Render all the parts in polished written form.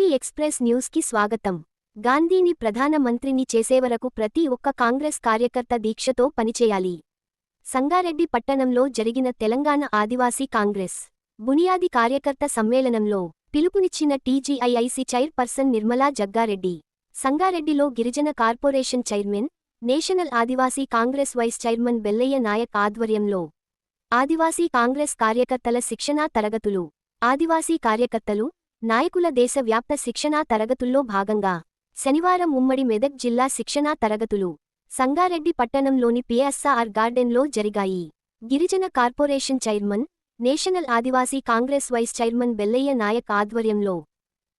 TV express news కి స్వాగతం. గాంధీని ప్రధాన మంత్రిని చేసేవరకు ప్రతి ఒక్క కాంగ్రెస్ కార్యకర్త దీక్షతో పనిచేయాలి. సంగారెడ్డి పట్టణంలో జరిగిన తెలంగాణ ఆదివాసీ కాంగ్రెస్ బునియాది కార్యకర్త సమ్మేళనంలో పిలుపునిచ్చిన టీజీఐఐసీ చైర్పర్సన్ నిర్మలా జగ్గారెడ్డి, సంగారెడ్డిలో గిరిజన కార్పొరేషన్ చైర్మన్, నేషనల్ ఆదివాసీ కాంగ్రెస్ వైస్ చైర్మన్ బెల్లయ్య నాయక్ ఆధ్వర్యంలో ఆదివాసీ కాంగ్రెస్ కార్యకర్తల శిక్షణా తరగతులు, ఆదివాసీ కార్యకర్తలు, నాయకుల దేశవ్యాప్త శిక్షణా తరగతుల్లో భాగంగా శనివారం ఉమ్మడి మెదక్ జిల్లా శిక్షణా తరగతులు సంగారెడ్డి పట్టణంలోని పిఎస్ఆర్ గార్డెన్లో జరిగాయి. గిరిజన కార్పొరేషన్ చైర్మన్, నేషనల్ ఆదివాసీ కాంగ్రెస్ వైస్ చైర్మన్ బెల్లయ్య నాయక్ ఆధ్వర్యంలో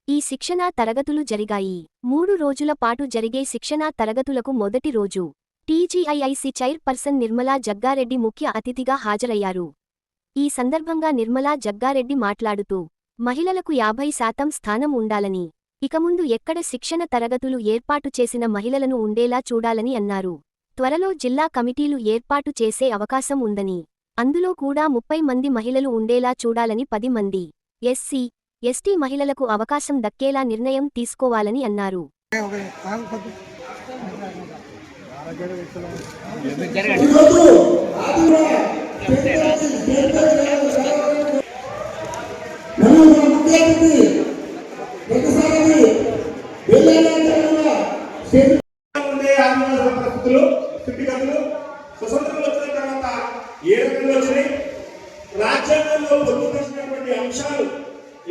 ఈ శిక్షణా తరగతులు జరిగాయి. 3 రోజుల పాటు జరిగే శిక్షణా తరగతులకు మొదటి రోజు టీజీఐఐసీ చైర్పర్సన్ నిర్మలా జగ్గారెడ్డి ముఖ్య అతిథిగా హాజరయ్యారు. ఈ సందర్భంగా నిర్మలా జగ్గారెడ్డి మాట్లాడుతూ, మహిళలకు 50% స్థానం ఉండాలని, ఇక ముందు ఎక్కడ శిక్షణ తరగతులు ఏర్పాటు చేసిన మహిళలను ఉండేలా చూడాలని అన్నారు. త్వరలో జిల్లా కమిటీలు ఏర్పాటు చేసే అవకాశం ఉందని, అందులో కూడా 30 మంది మహిళలు ఉండేలా చూడాలని, 10 మంది ఎస్సీ, ఎస్టీ మహిళలకు అవకాశం దక్కేలా నిర్ణయం తీసుకోవాలని అన్నారు. రాజ్యాంగంలో పొందుపరిచినటువంటి అంశాలు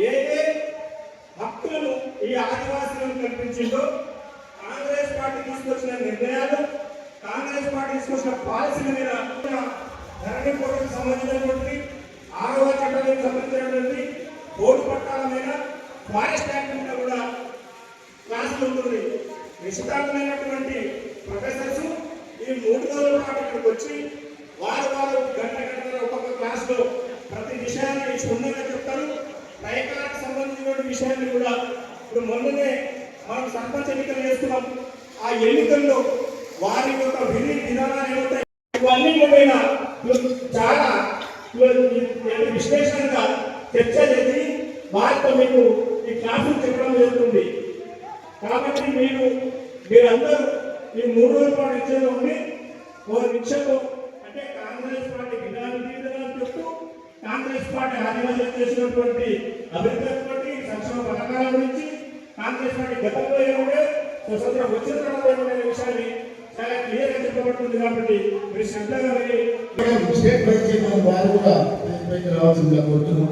ఏ హక్కులను ఈ ఆదివాసులను కల్పించిందో, కాంగ్రెస్ పార్టీ తీసుకొచ్చిన నిర్ణయాలు, కాంగ్రెస్ పార్టీ తీసుకొచ్చిన పాలసీల మీద ధరణి కోటకు సంబంధించినటువంటి 6వ చట్టానికి సంబంధించినటువంటి ఓటు పట్టాల మీద, ఫారెస్ట్ యాక్ట్ మీద కూడా క్లాసులు ఉంటుంది. నిశ్చితార్థమైనటువంటి ప్రొఫెసర్స్ ఈ 3 రోజుల పాటు ఇక్కడికి వచ్చి వారు గంట ఒక్కొక్క క్లాసులో ప్రతి విషయాన్ని క్షుణ్ణంగా చెప్తారు. రైతులకు సంబంధించినటువంటి విషయాన్ని కూడా ఇప్పుడు మొన్ననే మనం సర్పంచ్ ఎన్నికలు చేస్తున్నాం. ఆ ఎన్నికల్లో వారి యొక్క విధి విధానాలు ఏమవుతాయి, ఇవన్నీ కూడా చాలా విశ్లేషణగా చర్చ చేసి వారితో మీకు ఈ క్లాసులు చెప్పడం జరుగుతుంది. కాబట్టి మీరందరూ ఈ 3 రోజుల పాటు ఇచ్చేది ఉండి ఒక నిమిషంలో అంటే కాంగ్రెస్ పార్టీ విధానాలు చెప్తూ, కాంగ్రెస్ పార్టీ ఆదివాసీలు చేసినటువంటి అభివృద్ధి సంక్షేమ పథకాల గురించి, కాంగ్రెస్ పార్టీ గతంలో ఏముండే, స్వతంత్రం వచ్చిన తర్వాత ఏముండే విషయాన్ని చాలా క్లియర్గా చెప్పబడుతుంది. కాబట్టి మీరు శ్రద్ధగా స్టేట్ వైస్ చైర్మన్ వారు కూడా రావాల్సిందిగా కోరుతున్నాం.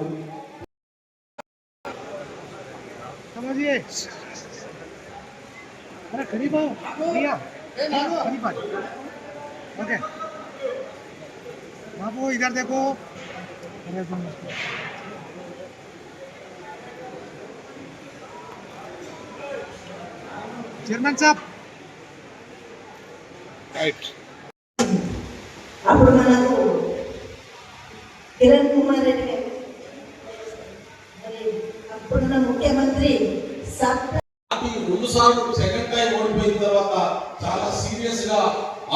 ओके बाबू इधर देखो, चेयरमैन साहब राइट. అప్పుడు మనకు కిరణ్ కుమార్ రెడ్డి గారు అప్పుడున్న ముఖ్యమంత్రి రెండుసార్లు సెకండ్ టైం ఓడిపోయిన తర్వాత చాలా సీరియస్ గా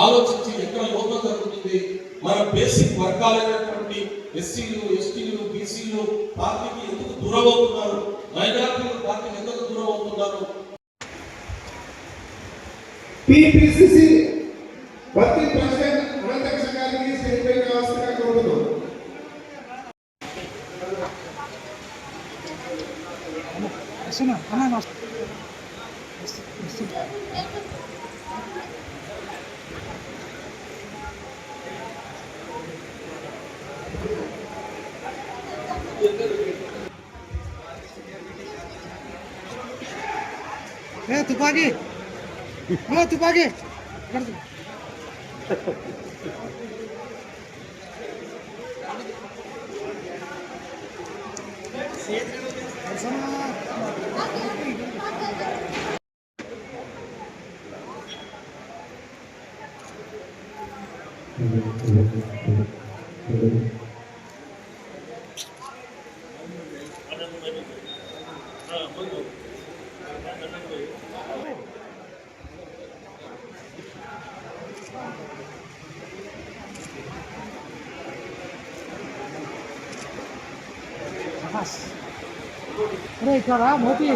ఆలోచించి ఎక్కడ లోపం జరుగుతుంది, మన బేసిక్ వర్గాలైనటువంటి ఎస్సీలు, ఎస్టీలు, బీసీలు పార్టీకి ఎందుకు దూరం అవుతున్నారు, మైనారిటీలు పార్టీకి ఎందుకు దూరం అవుతున్నారు. టీపీసీసీ వర్కింగ్ ప్రెసిడెంట్ అనంతకృష్ణ గారికి స్టేట్ పై కావాల్సిందిగా కోరుతున్నాం. तुपाकी अरे इधर आ मोती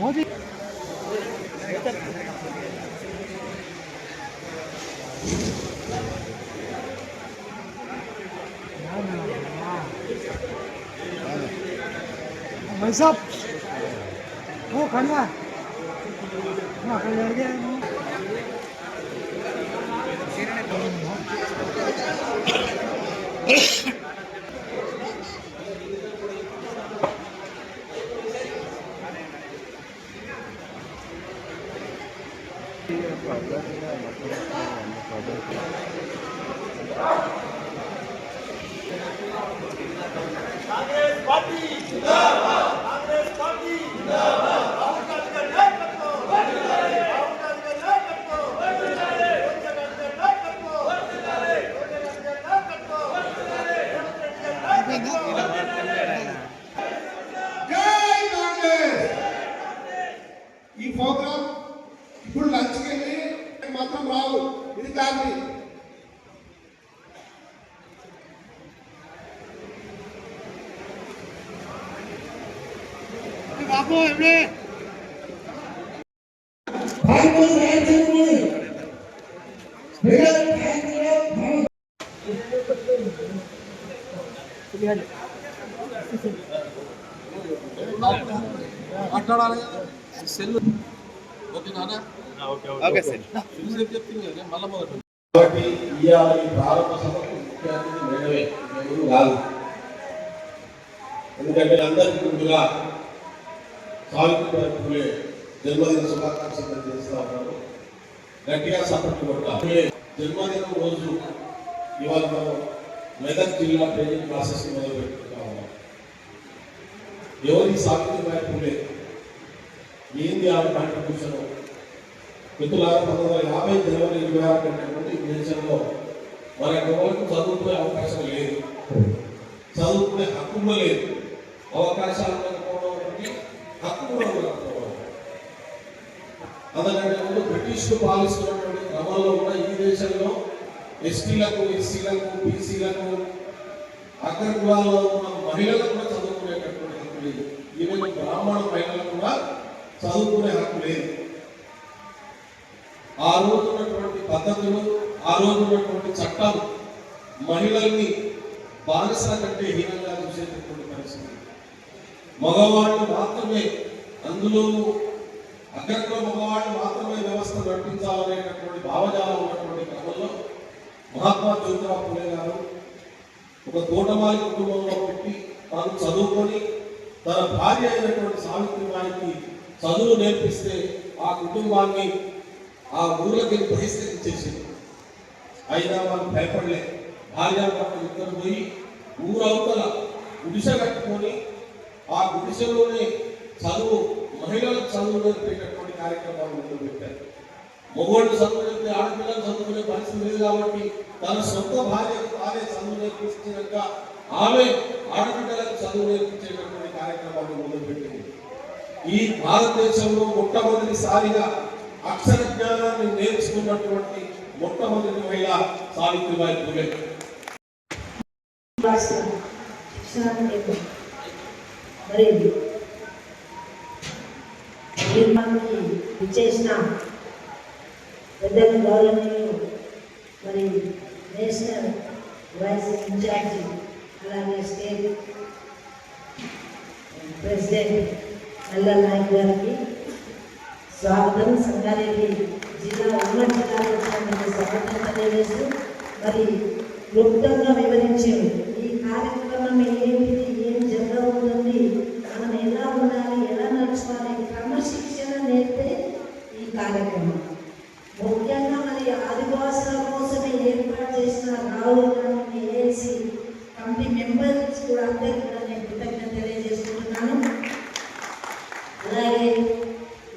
మోదీ भाई साहब वो खड़ा अక్కడ జరిగాను జై కాంగ్రెస్. ఈ ప్రోగ్రామ్ ఇప్పుడు లంచ్కి వెళ్ళి మాత్రం రావు, ఇది కాదు. బాబు ఎవరే మాట్లాడాలి సెల్ ఓకే నానా ఓకే సార్ చెప్తుంది కదా మళ్ళీ మొదటి కాబట్టి ఇవాళ ఈ ప్రారంభ సభకు ముఖ్య అతిథి మేడమే ఎవరు కాదు. ఎందుకంటే అందరికీ ముందుగా సావిత్రిబాయి పూలే జన్మదిన శుభాకాంక్షలు తెలియజేస్తా ఉన్నారు. గట్టిగా సపోర్ట్ కొట్టాలి. జన్మదినం రోజు ఇవాళ మనం మెదక్ జిల్లా ట్రైనింగ్ క్లాసెస్ మొదలు పెట్టుకుంటా ఉన్నాం. ఎవరి సావిత్రిబాయి పూలే ఏంది ఆమె కాంట్రిబ్యూషన్ మిత్రులారా 1950 జనవరి 26 కంటే ఈ దేశంలో మన ఎవరికి చదువుకునే అవకాశం లేదు, చదువుకునే హక్కు లేదు, అవకాశాలు లేకపోవడం ఒకటి, హక్కు కూడా లేకపోవడం. అందుకంటే ముందు బ్రిటిష్ పాలిస్తున్నటువంటి క్రమంలో కూడా ఈ దేశంలో ఎస్టీలకు, ఎస్సీలకు, బీసీలకు, అగ్రకులాల్లో ఉన్న మహిళలకు కూడా చదువుకునేటటువంటి హక్కు లేదు. ఈవెన్ బ్రాహ్మణ మహిళలకు కూడా చదువుకునే హక్కు లేదు. ఆ రోజు ఉన్నటువంటి పద్ధతులు, ఆ రోజు ఉన్నటువంటి చట్టాలు మహిళల్ని బానిసల కంటే హీనంగా చూసేటటువంటి పరిస్థితి. మగవాళ్ళు మాత్రమే, అందులో అగ్రకుల మగవాళ్ళు మాత్రమే వ్యవస్థ నడిపించాలనేటటువంటి భావజాలం ఉన్నటువంటి క్రమంలో మహాత్మా జ్యోతిరావు పూలే గారు ఒక తోటమాలి కుటుంబంలో పెట్టి తాను చదువుకొని తన భార్య అయినటువంటి సావిత్రిబాయికి చదువు నేర్పిస్తే ఆ కుటుంబాన్ని ఆ ఊళ్ళకి బహిష్కరించేసింది. అయినా వాళ్ళు భయపడలే. భార్యాభర్తలు ఇద్దరు పోయి ఊరవతల గుడిసె కట్టుకొని ఆ గుడిసెలోనే చదువు, మహిళలకు చదువు నేర్పేటటువంటి కార్యక్రమాలు మొదలుపెట్టారు. మగవాళ్ళు చదువు నేర్పే, ఆడపిల్లలు చదువుకునే పరిస్థితి లేదు కాబట్టి తన సొంత భార్యకు తానే చదువు నేర్పించినాక ఆమె ఆడబిడ్డలకు చదువు నేర్పించేటటువంటి కార్యక్రమాన్ని మొదలుపెట్టింది. ఈ భారతదేశంలో మొట్టమొదటిసారిగా అక్షర జ్ఞానాన్ని నేర్చుకున్నటువంటి మొట్టమొదటి మహిళ సావిత్రిబాయి పూలే. మరి ఇచ్చేసిన పెద్దల గౌరవనీయులు, మరి నేషనల్ వైస్ ఇన్ఛార్జి, అలాగే స్టేట్ ప్రెసిడెంట్ నల్ల నాయక్ గారికి స్వాగతం. సంగారెడ్డి జిల్లా ఉమ్మడి జిల్లాలో వచ్చినటువంటి స్వాగతం తెలియజేస్తూ మరి క్లుప్తంగా వివరించారు. ఈ కార్యక్రమం ఏంటిది, ఏం జరగబోతుంది, మనం ఎలా ఉండాలి, ఎలా నడుచుకోవాలి, క్రమశిక్షణ నేర్పే ఈ కార్యక్రమం. ముఖ్యంగా మరి ఆదివాసుల కోసమే ఏర్పాటు చేసిన Rahul Gandhi ASC committee members కూడా అందరికీ కూడా నేను కృతజ్ఞత తెలియజేసుకుంటున్నాను. అలాగే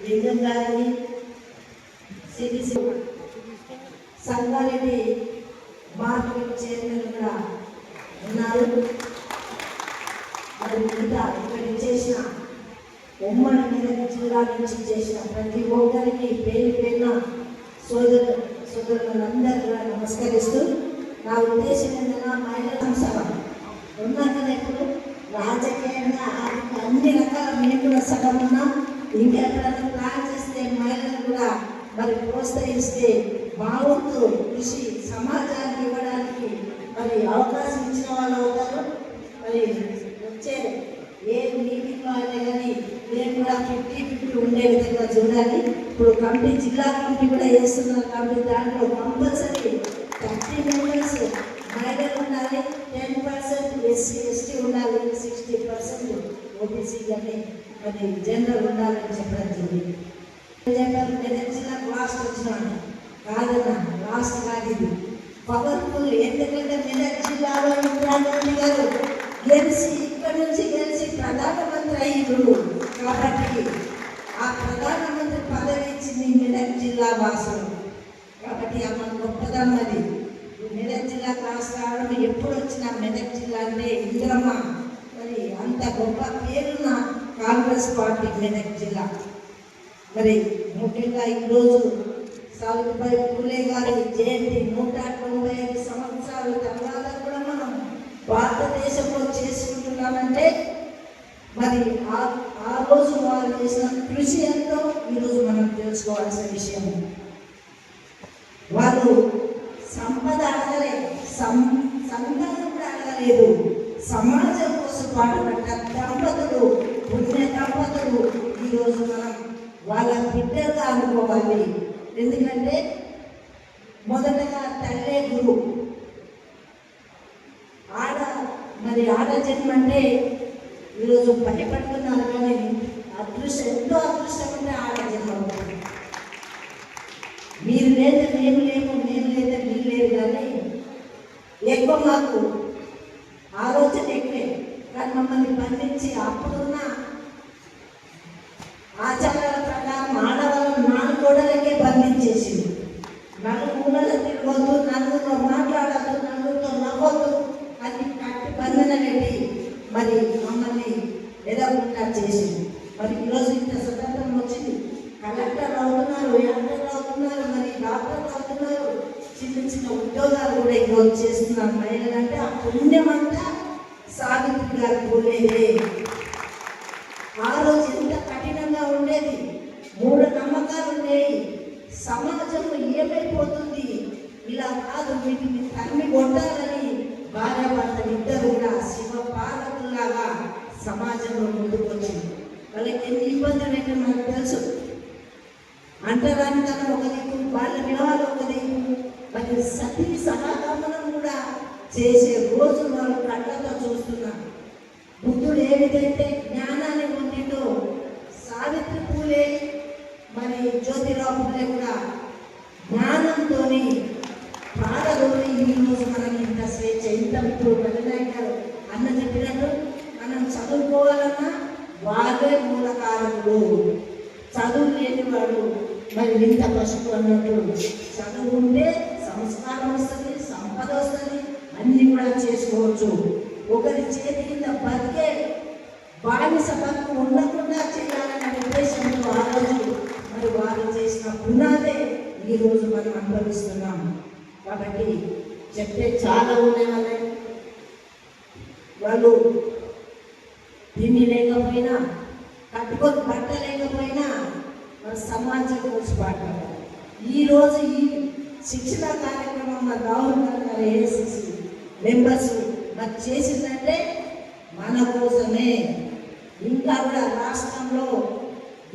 లింగం గారిని, సిడిసి సంగారెడ్డి మార్కెట్ చైర్మన్ కూడా ఉన్నారు. మరి మిగతా ఇక్కడ చేసిన ఉమ్మడి మెదక్ జిల్లా నుంచి చేసిన ప్రతి ఒక్కరికి పేరు పేరున సోదరులందరూ కూడా నమస్కరిస్తూ, నా ఉద్దేశం ఏంటన్నా మహిళా సభ ఉన్నాకనే ఇప్పుడు రాజకీయంగా అన్ని రకాల మేము కూడా సభ ఉన్నాం. ఇంకెక్కడైనా ప్లాన్ చేస్తే మహిళలు కూడా మరి ప్రోత్సహిస్తే బాగుంటూ కృషి సమాజానికి ఇవ్వడానికి మరి అవకాశం ఇచ్చిన వాళ్ళు అవుతారు. మరి వచ్చే ఏ మీటింగ్లో అయినా కానీ నేను కూడా 50-50 ఉండే విధంగా చూడాలి. ఇప్పుడు కమిటీ జిల్లా కమిటీ కూడా వేస్తున్నారు కాబట్టి దాంట్లో కంపల్సరీ 30 మెంబర్స్ మహిళలు ఉండాలి, 10% ఎస్సీ ఎస్టీ ఉండాలి, 60% ఓబీసీ కానీ మరి జనరల్ ఉండాలని చెప్పడం జరిగింది. చెప్పారు మెదక్ జిల్లాకు లాస్ట్ వచ్చినాను కాదన్నా, లాస్ట్ కాదు ఇది పవర్ఫుల్. ఎందుకంటే మెదక్ జిల్లాలో ఇందిరాగాంధీ గారు గెలిచి ఇక్కడ నుంచి గెలిచి ప్రధానమంత్రి అయ్యారు కాబట్టి ఆ ప్రధానమంత్రి పదవి ఇచ్చింది మెదక్ జిల్లా వాసులు కాబట్టి ఆమె గొప్పదనం. అది మెదక్ జిల్లా క్లాస్ రావడం ఎప్పుడు వచ్చినా మెదక్ జిల్లా అంటే ఇంద్రమ్మ మరి అంత గొప్ప పేరున్న కాంగ్రెస్ పార్టీ మెదక్ జిల్లా. మరి ముఖ్యంగా ఈరోజు సావిత్రిబాయి పూలే గారి జయంతి 195 సంవత్సరాల తర్వాత కూడా మనం భారతదేశంలో చేసుకుంటున్నామంటే మరి ఆ రోజు వారు చేసిన కృషి ఎంతో ఈరోజు మనం తెలుసుకోవాల్సిన విషయం. వారు సంపద అడగలే, సంపద కూడా అడగలేదు, సమాజం కోసం పాటుపడ్డ దంపతులు, పుణ్య దంపతులు ఈరోజు మనం వాళ్ళ బిడ్డలుగా అనుకోవాలి. ఎందుకంటే మొదటగా తల్లే గురువు. ఆడ జన్మ అంటే ఈరోజు భయపడుతున్నారు కానీ అదృష్టం ఎంతో అదృష్టం అంటే ఆడ జన్మ అవుతుంది. మీరు లేదా మేము లేము, మేము లేదా మీరు లేరు కానీ ఎక్కువ మాకు ఆలోచన ఎక్కువే. కానీ మమ్మల్ని బంధించి అప్పుడున్న ఆచారాల ప్రకారం ఆడవాళ్ళను 4 గోడలకే బంధించేసింది. 4 మూలలు తిరగొద్దు, నలుగురితో మాట్లాడద్దు, నలుగురితో నవ్వద్దు అని కట్టి బంధన పెట్టి మరి మమ్మల్ని ఎదగకుండా చేసింది. మరి ఈరోజు ఇంత స్వతంత్రం వచ్చింది. కలెక్టర్ అవుతున్నారు, యాక్టర్ అవుతున్నారు, మరి డాక్టర్లు అవుతున్నారు, చిన్న చిన్న ఉద్యోగాలు కూడా ఈరోజు చేస్తున్నారు మహిళలు. అంటే ఆ పుణ్యం అంతా సావిత్రి గారు పూలేదే. ఆ రోజు ఎంత కఠినంగా ఉండేది, మూఢ నమ్మకాలు ఉండేవి, సమాజం ఏమైపోతుంది, ఇలా కాదు వీటిని తరిమి కొట్టాలని భార్యాభర్తలు ఇద్దరు కూడా శివ పార్వతుల్లాగా సమాజంలో ముందుకు వచ్చింది. వాళ్ళకి ఎన్ని ఇబ్బందులు అయితే మనకు తెలుసు. అంటరానితనం ఒక దిక్కు, వాళ్ళ వివాహాలు ఒక దిక్కు, మరి సతీ సహగమనం కూడా చేసే రోజు వాళ్ళు కళ్ళతో చూస్తున్నారు. బుద్ధుడు ఏ విధంగా జ్ఞానాన్ని పొందిందో సావిత్రి పూలే మరి జ్యోతిరావు పూలే కూడా జ్ఞానంతో పాలలోని ఈరోజు మనకి ఇంత స్వేచ్ఛ, ఇంత ఇప్పుడు వెల్లనాయక్ గారు అన్న చెప్పినట్టు మనం చదువుకోవాలన్నా వాళ్ళే మూలకారకులు. చదువు లేనివాడు మరి ఇంత పశువు అన్నట్టు చదువు ఉంటే సంస్కారం వస్తుంది, సంపద వస్తుంది, అన్నీ కూడా చేసుకోవచ్చు. ఒకరి చేతి కింద బతికే బానిస బతుకు ఉండకుండా చేయాలనే ఉద్దేశంతో ఆ రోజు మరి వారు చేసిన పునాదే ఈరోజు మనం అనుభవిస్తున్నాము. కాబట్టి చెప్తే చాలా ఉన్నాయి. వాళ్ళు తిండి లేకపోయినా, కట్టుకొని బట్ట లేకపోయినా మన సమాజం గురించి పాటుపడాలి. ఈరోజు ఈ శిక్షణ కార్యక్రమం మన రాహుల్ గారు ఏఐసిసి మెంబర్స్ మరి చేసిందంటే మన కోసమే. ఇంకా కూడా రాష్ట్రంలో,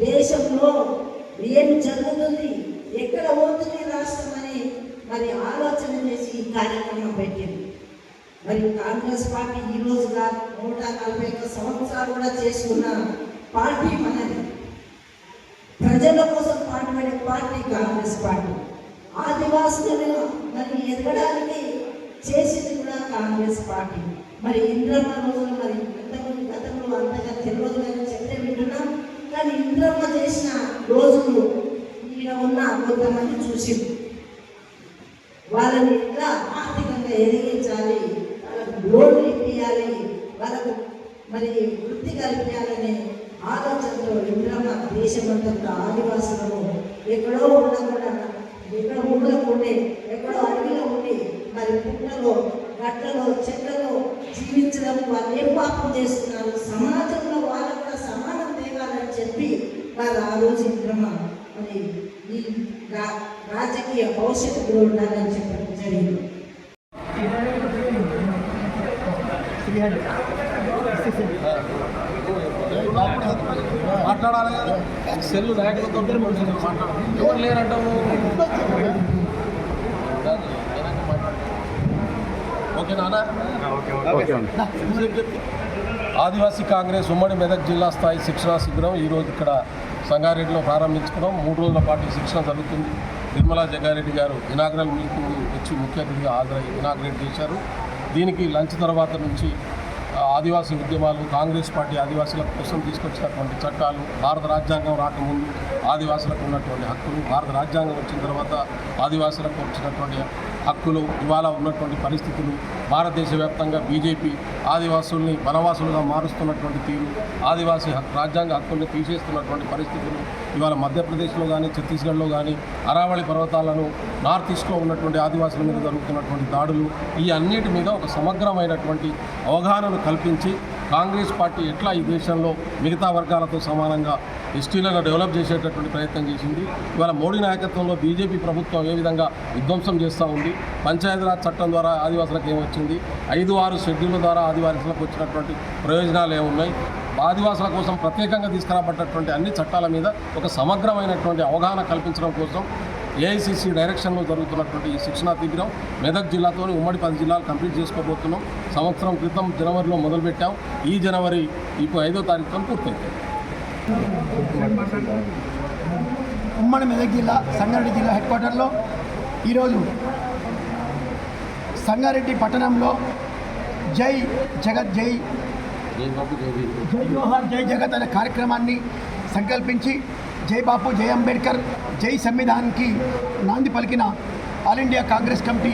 దేశంలో ఏమి జరుగుతుంది, ఎక్కడ పోతుంది రాష్ట్రం అని మరి ఆలోచన చేసి ఈ కార్యక్రమం పెట్టింది. మరి కాంగ్రెస్ పార్టీ ఈరోజుగా 141 సంవత్సరాలు కూడా చేసుకున్న పార్టీ మనది. ప్రజల కోసం పాటుపడే పార్టీ కాంగ్రెస్ పార్టీ. ఆదివాసులను మరి ఎదగడానికి చేసింది కూడా కాంగ్రెస్ పార్టీ. మరి ఇంద్రమ్మ రోజులు మరి అంతకుముందు గతంలో అంతగా తెలియదు కానీ చెప్తే వింటున్నాం. కానీ ఇంద్రమ్మ చేసిన రోజులు ఈడ ఉన్న కొంతమంది చూసింది. వాళ్ళని ఎట్లా ఆర్థికంగా ఎదిగించాలి, వాళ్ళకు లోన్లు ఇప్పించాలి, వాళ్ళకు మరి వృత్తి కల్పించాలనే ఆలోచనతో ఇంద్రమ్మ దేశమంతా కూడా ఆదివాసులను ఎక్కడో ఉండకుండా, ఎక్కడ ఊళ్ళో ఉండే, ఎక్కడో అడవిలో ఉండి మరి పుట్టలో, గట్లలో, చెట్లలో జీవించడం, వాళ్ళు ఏం పాపం చేస్తున్నారు, సమాజంలో వాళ్ళు కూడా సమానం తేవాలని చెప్పి వారు ఆలోచించడం మరి ఈ రాజకీయ భవిష్యత్తు కూడా ఉండాలని చెప్పడం జరిగింది. మాట్లాడాలి కదా సెల్లు నాయకులతో ఎవరు లేరంటావు. ఓకే నాన్న. ఆదివాసీ కాంగ్రెస్ ఉమ్మడి మెదక్ జిల్లా స్థాయి శిక్షణా శిబిరం ఈరోజు ఇక్కడ సంగారెడ్డిలో ప్రారంభించుకున్నాం. 3 రోజుల పాటు శిక్షణ జరుగుతుంది. నిర్మలా జగ్గారెడ్డి గారు ఇనాగ్రల్ మీటింగ్ వచ్చి ముఖ్య అతిథిగా హాజరై ఇనాగ్రేట్ చేశారు. దీనికి లంచ్ తర్వాత నుంచి ఆదివాసీ ఉద్యమాలు, కాంగ్రెస్ పార్టీ ఆదివాసీల కోసం తీసుకొచ్చినటువంటి చట్టాలు, భారత రాజ్యాంగం రాకముందు ఆదివాసులకు ఉన్నటువంటి హక్కులు, భారత రాజ్యాంగం వచ్చిన తర్వాత ఆదివాసులకు వచ్చినటువంటి హక్కులు, ఇవాళ ఉన్నటువంటి పరిస్థితులు, భారతదేశ వ్యాప్తంగా బీజేపీ ఆదివాసుల్ని వనవాసులుగా మారుస్తున్నటువంటి తీరు, ఆదివాసీ రాజ్యాంగ హక్కుల్ని తీసేస్తున్నటువంటి పరిస్థితులు, ఇవాళ మధ్యప్రదేశ్లో కానీ ఛత్తీస్గఢ్లో కానీ అరావళి పర్వతాలను నార్త్ ఈస్ట్లో ఉన్నటువంటి ఆదివాసుల మీద జరుగుతున్నటువంటి దాడులు, ఈ అన్నిటి మీద ఒక సమగ్రమైనటువంటి అవగాహనను కల్పించి కాంగ్రెస్ పార్టీ ఎట్లా ఈ దేశంలో మిగతా వర్గాలతో సమానంగా ఎస్టీలను డెవలప్ చేసేటటువంటి ప్రయత్నం చేసింది. ఇవాళ మోడీ నాయకత్వంలో బీజేపీ ప్రభుత్వం ఏ విధంగా విధ్వంసం చేస్తూ ఉంది. పంచాయతీరాజ్ చట్టం ద్వారా ఆదివాసులకు ఏమొచ్చింది, 5-6 షెడ్యూళ్ళ ద్వారా ఆదివాసులకు వచ్చినటువంటి ప్రయోజనాలు ఏమున్నాయి, ఆదివాసుల కోసం ప్రత్యేకంగా తీసుకురాబడ్డటువంటి అన్ని చట్టాల మీద ఒక సమగ్రమైనటువంటి అవగాహన కల్పించడం కోసం ఏఐసిసి డైరెక్షన్లో జరుగుతున్నటువంటి ఈ శిక్షణా శిబిరం మెదక్ జిల్లాతో ఉమ్మడి 10 జిల్లాలు కంప్లీట్ చేసుకోబోతున్నాం. సంవత్సరం క్రితం జనవరిలో మొదలుపెట్టాం. ఈ జనవరి ఇప్పుడు 5వ తారీఖుతో పూర్తయింది. ఉమ్మడి మెదక్ జిల్లా సంగారెడ్డి జిల్లా హెడ్ క్వార్టర్లో ఈరోజు సంగారెడ్డి పట్టణంలో జై జగత్ జై జోహార్ జై జగత్ అనే కార్యక్రమాన్ని సంకల్పించి జై బాపు జై అంబేద్కర్ జై సంవిధాన్కి నాంది పలికిన all India Congress committee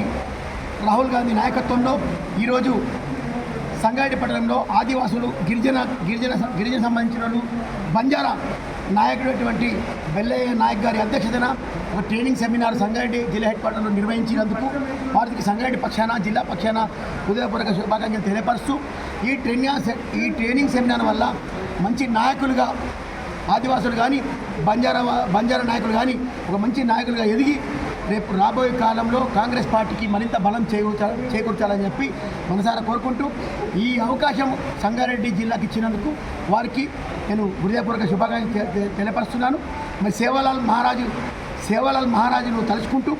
Rahul Gandhi నాయకత్వంలో ఈరోజు సంగారెడ్డి పట్టణంలో ఆదివాసులు గిరిజన సంబంధించిన వాళ్ళు బంజారా నాయకుడైనటువంటి బెల్లయ్య నాయక్ గారి అధ్యక్షతన ఒక ట్రైనింగ్ సెమినార్ సంగారెడ్డి జిల్లా హెడ్ క్వార్టర్లో నిర్వహించినందుకు వారికి సంగారెడ్డి పక్షాన జిల్లా పక్షాన హృదయపూర్వక శుభాకాంక్షలు తెలియపరుస్తూ ఈ ట్రైనింగ్ సెమినార్ వల్ల మంచి నాయకులుగా ఆదివాసులు కానీ బంజారా నాయకులు కానీ ఒక మంచి నాయకులుగా ఎదిగి రేపు రాబోయే కాలంలో కాంగ్రెస్ పార్టీకి మరింత బలం చేకూర్చాలని చెప్పి మనసారా కోరుకుంటూ ఈ అవకాశం సంగారెడ్డి జిల్లాకి ఇచ్చినందుకు వారికి నేను హృదయపూర్వక శుభాకాంక్షలు తెలియపరుస్తున్నాను. మరి సేవలాల్ మహారాజును తలుచుకుంటూ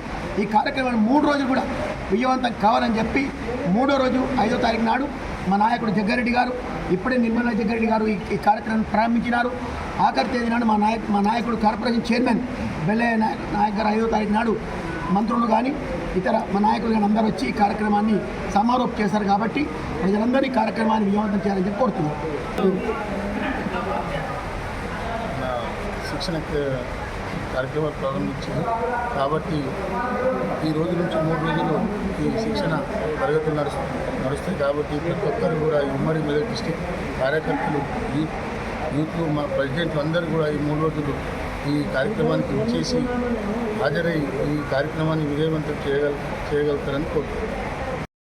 ఈ కార్యక్రమాన్ని 3 రోజులు కూడా విజయవంతం కావాలని చెప్పి 3వ రోజు 5వ తారీఖు నాడు మా నాయకుడు జగ్గారెడ్డి గారు ఇప్పుడే నిర్మలా జగ్గారెడ్డి గారు ఈ కార్యక్రమాన్ని ప్రారంభించినారు. ఆఖరి తేదీ నాడు మా నాయకుడు కార్పొరేషన్ చైర్మన్ బెల్లయ్య నాయక్ గారు 5వ తారీఖు నాడు మంత్రులు కానీ ఇతర మా నాయకులు కానీ అందరూ వచ్చి ఈ కార్యక్రమాన్ని సమారోపం చేశారు. కాబట్టి ప్రజలందరూ ఈ కార్యక్రమాన్ని విజయవంతం చేయాలని చెప్పి కోరుతున్నారు. శిక్షణ కార్యక్రమాలు ప్రారంభించారు కాబట్టి ఈ రోజు నుంచి 3 రోజులు ఈ శిక్షణ తరగతులు నడుస్తాయి. కాబట్టి ప్రతి ఒక్కరు కూడా ఈ ఉమ్మడి మెదక్ డిస్ట్రిక్ట్ కార్యకర్తలు యూత్ మా ప్రెసిడెంట్లు అందరూ కూడా ఈ 3 రోజులు ఈ కార్యక్రమానికి వచ్చేసి హాజరై ఈ కార్యక్రమాన్ని విజయవంతం చేయగలుగుతారని కోరుతున్నాను.